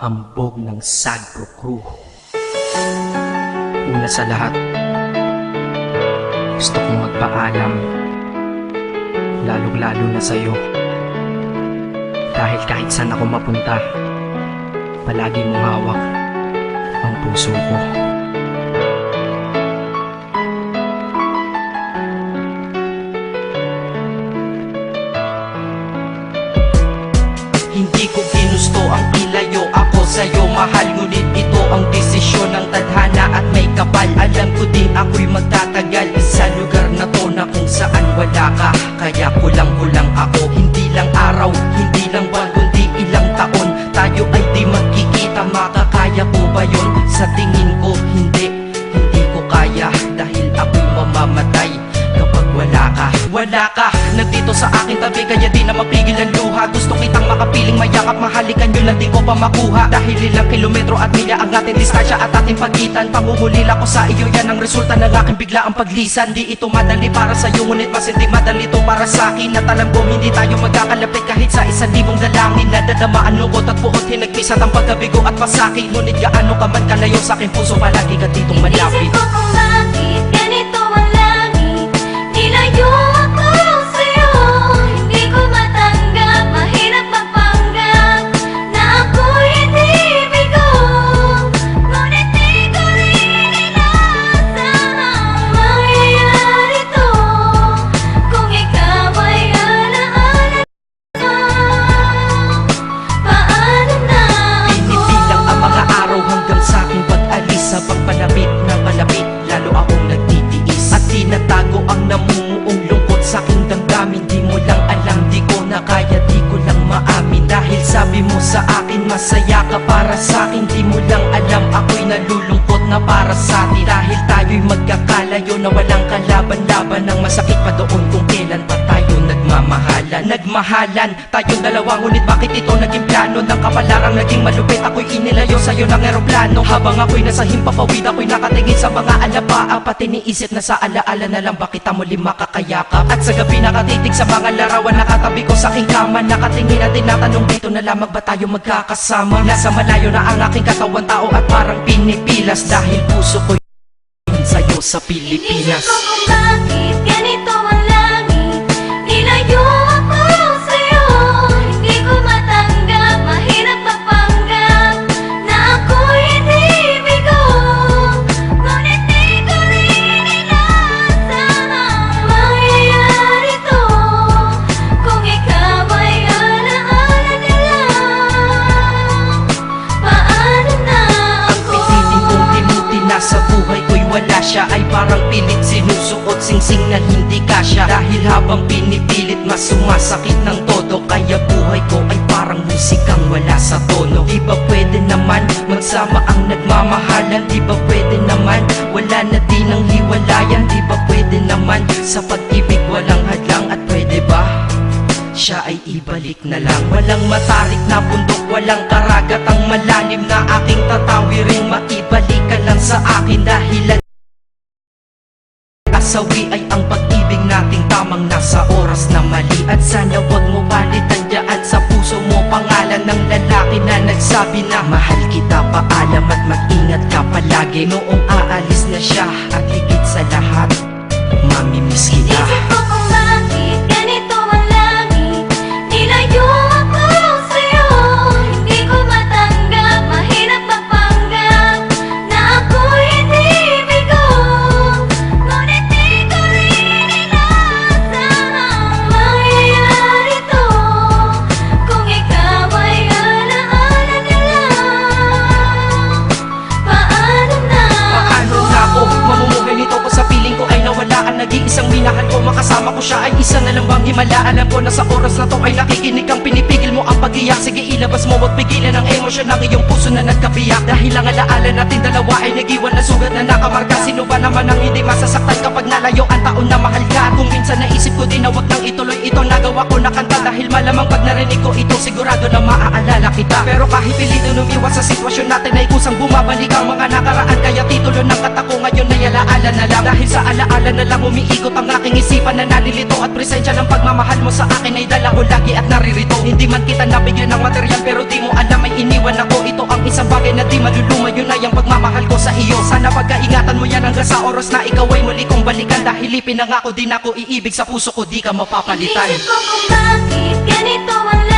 hambog ng Sagpro Crew. Una sa lahat, gusto kong magpaalam, lalong-lalo na sa'yo. Dahil kahit saan ako mapunta, palagi mong hawak ang puso ko. Hindi ko ginusto ang ilayo ako sa'yo, mahal. Ngunit ito ang desisyon ng tadhana at may kapal. Alam ko din ako'y magtatagal sa lugar na to na kung saan wala ka. Kaya kulang-kulang ako, hindi lang araw, hindi lang buwan, kundi ilang taon. Tayo ay di magkikita, makakaya ko ba yun? Sa tingin ko hindi ko kaya. Dahil ako'y mamamatay kapag wala ka. Wala ka, nandito sa aking tabi, kaya di na mapigil ang luha. Gusto kitang makapiling, mayakap, mahalikan yun lang di ko pa makuha. Dahil ilang kilometro at milya ang ating distansya at ating pagitan. Pangungulila ko sa iyo, yan ang resulta ng aking biglaang paglisan. Di ito madali para sa'yo, ngunit mas hindi madali ito para sa'kin. At alam ko hindi tayo magkakalapit kahit sa 1,000 dalangin. Nadadama ang lungkot at buot, hinagpis at ang pagkabigo at pasakit. Ngunit gaano ka man kalayo sa aking puso, palagi ka ditong malapit. Inisip ko kung bakit ganito ang langit, nilayo ako sa'yo. Hindi ko matanggap, mahirap magpanggap na ako'y hindi bigo. Ngunit di ko rin inaasahang mangyayari to. Kung ikaw ay alaala na, paano na ako? Pinipilang ang mga araw hanggang sa aking pag-alis. Sa pagpalapit ng palapit, lalo akong nagtitiis. At tinatago ang namumuong lungkot sa aking damdamin. Di mo lang alam, di ko na kaya, di ko lang maamin. Dahil sabi mo sa akin, masaya ka para sa akin. Di mo lang alam, ako'y nalulungkot na para sa atin. Dahil tayo'y magkakalayo na walang kalaban-laban. Ang masakit pa doon kung kailan pa tayo nagmamahalan. Nagmahalan tayong dalawa, ngunit bakit ito naging plano? Ng kapalarang naging malupit, ako'y inilayo sa'yo ng eroplano. Habang ako'y nasa himpapawid, ako'y nakatingin sa mga alapaap. Pati niisip na sa alaala na lang, bakit ang muli makakayakap? At sa gabi nakatitig sa mga larawan, nakatabi ko sa aking kama. Nakatingin at tinatanong, dito na lamang ba tayo magkakasama? Nasa malayo na ang aking katawan, tao at parang pinipilas. Dahil puso ko'y sa'yo sa Pilipinas. Inisip ko kung bakit ganito ang langit, nilayo ako sa'yo. Hindi ko matanggap, mahirap magpanggap na ako'y hindi bigo. Ngunit di ko rin inaasahang mangyayari to. Kung ikaw ay alaala na lang, paano na Ang ako? pilitin kong limutin na sa buhay ko'y wala siya, ay parang pilit sinusuot, singsing na hindi kasya. Dahil habang pinipilit, mas sumasakit ng todo. Kaya buhay ko ay parang musikang wala sa tono. Di ba pwede naman magsama ang nagmamahalan? Di ba pwede naman wala na din ang hiwalayan? Di ba pwede naman sa pag-ibig walang hadlang? At pwede ba siya ay ibalik na lang? Walang matarik na bundok, walang karagat ang malalim na aking tatawirin. Maibalik ka lang sa akin dahil asawi ay ang pag-ibig nating tamang nasa oras na mali. At sana wag mo palitan dyan sa puso mo pangalan ng lalaki na nagsabi na mahal kita, paalam at mag-ingat ka palagi. Noong aalis na siya at higit sa lahat, mamimiss kita. Inisip ko kung bakit ganito ang langit, nilayo ako sa'yo. Hindi ko matanggap, mahirap magpanggap na ako'y hindi bigo. Ngunit di ko rin inaasahang mangyayari to. Kung ikaw ay alaala na lang, paano na Paano na ako mamumuhay nito ko sa piling ko ay nawala ang nag-iisang minahal ko? Makasama ko siya ay isa na lang bang himala? Alam ko na sa oras na to ay nakikinig kang pinipigil mo ang pag-iyak. Sige ilabas mo, wag pigilan ang emosyon ng iyong puso na nagkabiyak. Dahil ang alaala natin dalawa ay nag-iwan na sugat na nakamarka. Sino ba naman ang hindi masasaktan kapag nalayo ang taon na mahal ka? Kung minsan naisip ko din na wag nang ituloy ito, nagawa ko na kanta. Dahil malamang pag narinig ko ito, sigurado na maaalala kita. Pero kahit pilito umiwas sa sitwasyon natin ay kusang bumabalik ang mga nakaraan. Kaya titulo ng kata ko ngayon ay alaala na lang. Dahil sa alaala na lang umiikot ang aking isipan na nalilito. At presensya ng pagmamahal mo sa akin ay dala ko lagi at naririto. Hindi man kita nabigyan ng material, pero di mo alam ay iniwan ako. Ito ang isang bagay na di maluluma, yun ay ang pagmamahal ko sa iyo. Sana pagkaingatan mo yan hanggang sa oras na ikaw ay muli kong balikan. Dahil ipinangako din ako iibig sa puso ko, di ka mapapalitan. Isip ko kung bakit ganito ang